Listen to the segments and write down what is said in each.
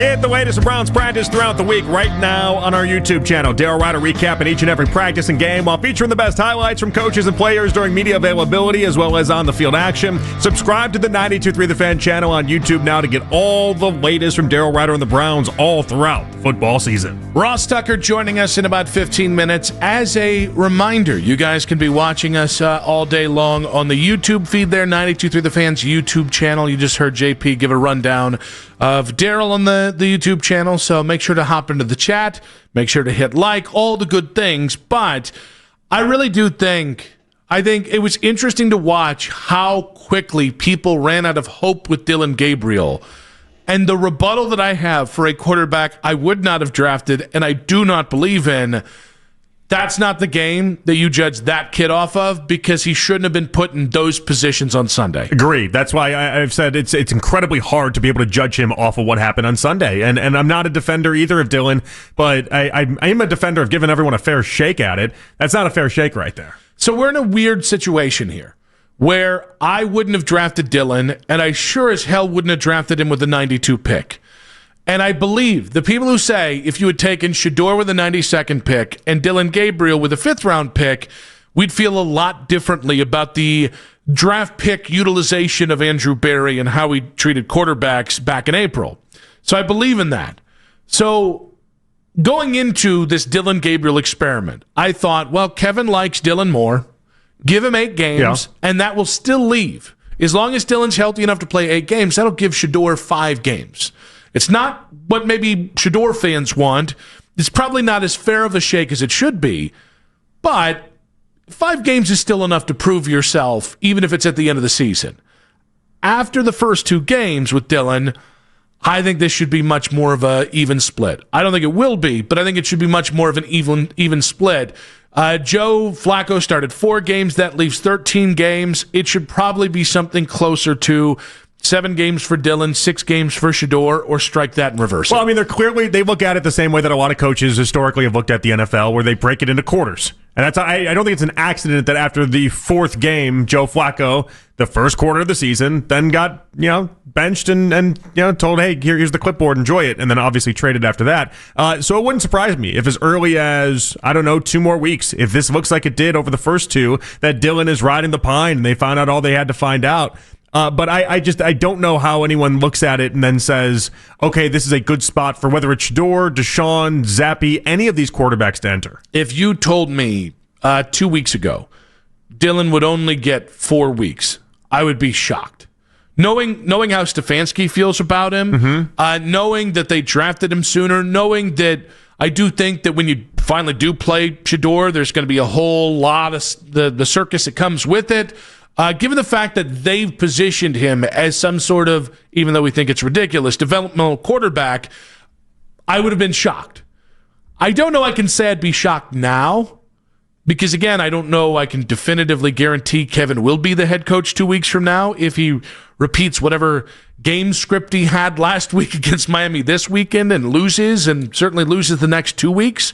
Get the latest of Browns practice throughout the week right now on our YouTube channel. Daryl Ryder recapping each and every practice and game while featuring the best highlights from coaches and players during media availability as well as on-the-field action. Subscribe to the 92.3 The Fan channel on YouTube now to get all the latest from Daryl Ryder and the Browns all throughout football season. Ross Tucker joining us in about 15 minutes. As a reminder, you guys can be watching us all day long on the YouTube feed there, 92.3 The Fan's YouTube channel. You just heard JP give a rundown of Daryl on the YouTube channel, so make sure to hop into the chat, make sure to hit like, all the good things. But I really do think it was interesting to watch how quickly people ran out of hope with Dillon Gabriel. And the rebuttal that I have for a quarterback I would not have drafted and I do not believe in, that's not the game that you judge that kid off of, because he shouldn't have been put in those positions on Sunday. Agreed. That's why I've said it's incredibly hard to be able to judge him off of what happened on Sunday. And I'm not a defender either of Dillon, but I am a defender of giving everyone a fair shake at it. That's not a fair shake right there. So we're in a weird situation here where I wouldn't have drafted Dillon, and I sure as hell wouldn't have drafted him with the 92 pick. And I believe the people who say if you had taken Shedeur with the 92nd pick and Dillon Gabriel with a 5th-round pick, we'd feel a lot differently about the draft pick utilization of Andrew Berry and how he treated quarterbacks back in April. So I believe in that. So going into this Dillon Gabriel experiment, I thought, well, Kevin likes Dillon more. Give him 8 games, and that will still leave. As long as Dillon's healthy enough to play 8 games, that'll give Shedeur 5 games. It's not what maybe Shedeur fans want. It's probably not as fair of a shake as it should be, but 5 games is still enough to prove yourself, even if it's at the end of the season. After the first 2 games with Dillon, I think this should be much more of an even split. I don't think it will be, but I think it should be much more of an even split. Joe Flacco started 4 games. That leaves 13 games. It should probably be something closer to 7 games for Dillon, 6 games for Shedeur, or strike that and reverse it. Well, I mean, they look at it the same way that a lot of coaches historically have looked at the NFL, where they break it into quarters. And that's I don't think it's an accident that after the 4th game, Joe Flacco, the first quarter of the season, then got benched and told, hey, here's the clipboard, enjoy it, and then obviously traded after that. So it wouldn't surprise me if as early as 2 more weeks, if this looks like it did over the first 2, that Dillon is riding the pine and they found out all they had to find out. But I don't know how anyone looks at it and then says, okay, this is a good spot for whether it's Shedeur, Deshaun, Zappy, any of these quarterbacks to enter. If you told me 2 weeks ago Dillon would only get 4 weeks, I would be shocked. Knowing how Stefanski feels about him, knowing that they drafted him sooner, knowing that I do think that when you finally do play Shedeur, there's going to be a whole lot of the circus that comes with it. Given the fact that they've positioned him as some sort of, even though we think it's ridiculous, developmental quarterback, I would have been shocked. I don't know I can say I'd be shocked now, because, again, I don't know I can definitively guarantee Kevin will be the head coach 2 weeks from now if he repeats whatever game script he had last week against Miami this weekend and loses, and certainly loses the next 2 weeks.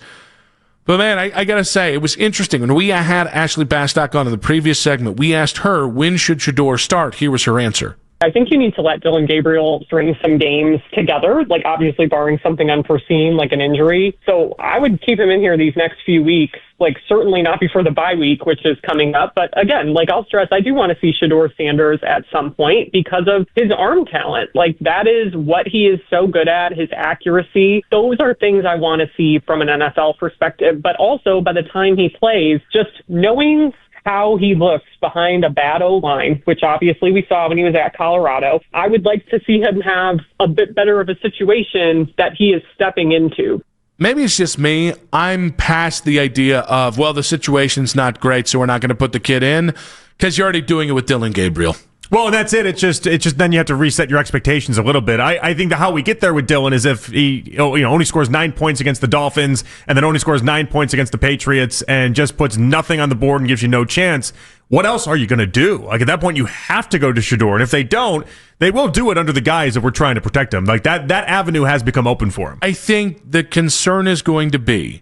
But, man, I got to say, it was interesting. When we had Ashley Bastock on in the previous segment, we asked her, when should Shedeur start? Here was her answer. I think you need to let Dillon Gabriel string some games together, like obviously barring something unforeseen like an injury. So I would keep him in here these next few weeks, like certainly not before the bye week, which is coming up. But again, like I'll stress, I do want to see Shedeur Sanders at some point because of his arm talent. Like that is what he is so good at, his accuracy. Those are things I want to see from an NFL perspective. But also by the time he plays, just knowing how he looks behind a bad O-line, which obviously we saw when he was at Colorado. I would like to see him have a bit better of a situation that he is stepping into. Maybe it's just me. I'm past the idea of, well, the situation's not great, so we're not going to put the kid in, because you're already doing it with Dillon Gabriel. Well, and that's it. It's just then you have to reset your expectations a little bit. I think how we get there with Dillon is if he only scores 9 points against the Dolphins and then only scores 9 points against the Patriots and just puts nothing on the board and gives you no chance. What else are you going to do? Like at that point, you have to go to Shedeur, and if they don't, they will do it under the guise that we're trying to protect him. Like that avenue has become open for him. I think the concern is going to be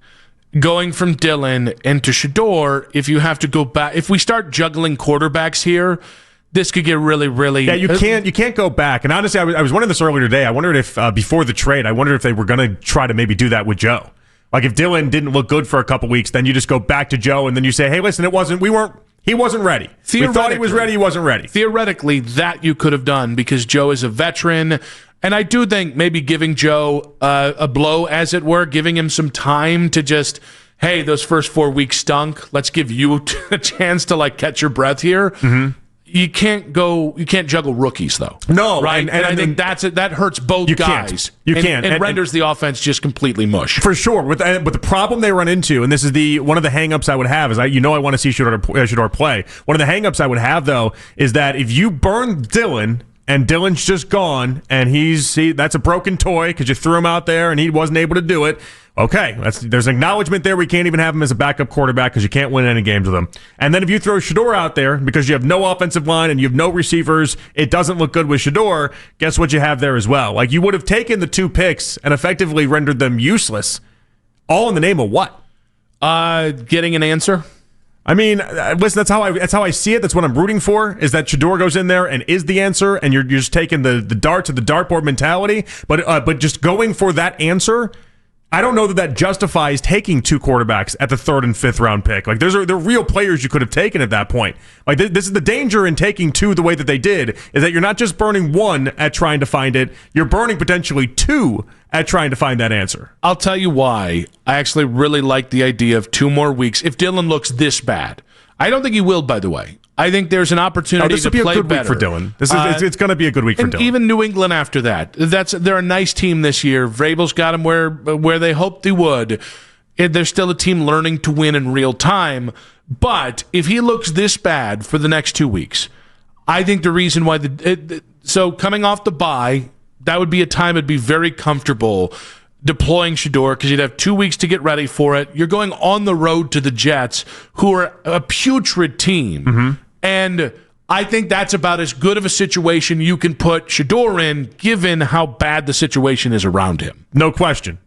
going from Dillon into Shedeur. If you have to go back, if we start juggling quarterbacks here, this could get really, really... Yeah, you can't go back. And honestly, I was wondering this earlier today. I wondered if, before the trade, I wondered if they were going to try to maybe do that with Joe. Like if Dillon didn't look good for a couple weeks, then you just go back to Joe and then you say, hey, listen, he wasn't ready. We thought he was ready, he wasn't ready. Theoretically, that you could have done because Joe is a veteran. And I do think maybe giving Joe a blow, as it were, giving him some time to just... hey, those first 4 weeks stunk. Let's give you a chance to like catch your breath here. Mm-hmm. You can't juggle rookies though. No, right? And I think that's it. That hurts both guys. You can't. And renders the offense just completely mush. For sure. But the problem they run into, and this is one of the hangups I would have, is I want to see Shedeur play. One of the hangups I would have though is that if you burn Dillon. And Dillon's just gone, and that's a broken toy because you threw him out there and he wasn't able to do it. Okay, there's an acknowledgement there. We can't even have him as a backup quarterback because you can't win any games with him. And then if you throw Shedeur out there because you have no offensive line and you have no receivers, it doesn't look good with Shedeur. Guess what you have there as well? Like you would have taken the 2 picks and effectively rendered them useless, all in the name of what? Getting an answer. I mean, listen, that's how I see it. That's what I'm rooting for, is that Shedeur goes in there and is the answer, and you're just taking the dart to the dartboard mentality. But just going for that answer, I don't know that justifies taking 2 quarterbacks at the 3rd and 5th round pick. Like they're real players you could have taken at that point. Like this is the danger in taking 2 the way that they did, is that you're not just burning 1 at trying to find it, you're burning potentially 2 at trying to find that answer. I'll tell you why. I actually really like the idea of 2 more weeks if Dillon looks this bad. I don't think he will, by the way. I think there's an opportunity to play better. This will be a good week for Dillon. It's going to be a good week for Dillon. Even New England after that. They're a nice team this year. Vrabel's got them where they hoped they would. They're still a team learning to win in real time. But if he looks this bad for the next 2 weeks, I think the reason why so coming off the bye, that would be a time I'd be very comfortable deploying Shedeur because you'd have 2 weeks to get ready for it. You're going on the road to the Jets, who are a putrid team. Mm-hmm. And I think that's about as good of a situation you can put Shedeur in, given how bad the situation is around him. No question.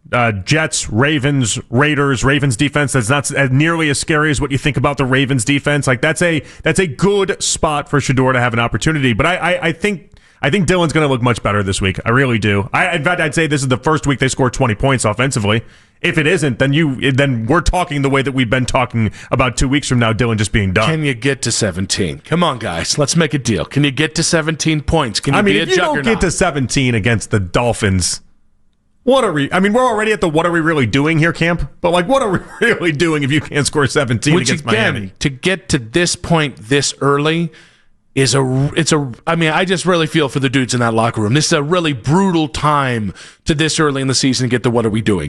Jets, Ravens, Raiders, Ravens defense, that's not nearly as scary as what you think about the Ravens defense. Like that's a good spot for Shedeur to have an opportunity. But I think Dillon's going to look much better this week. I really do. In fact, I'd say this is the first week they scored 20 points offensively. If it isn't, then we're talking the way that we've been talking about 2 weeks from now, Dillon just being done. Can you get to 17? Come on, guys. Let's make a deal. Can you get to 17 points? Can you be a juggernaut? If you don't get to 17 against the Dolphins, we're already at the what are we really doing here camp? But like, what are we really doing if you can't score 17 against Miami? To get to this point this early I just really feel for the dudes in that locker room. This is a really brutal time to this early in the season to get to what are we doing.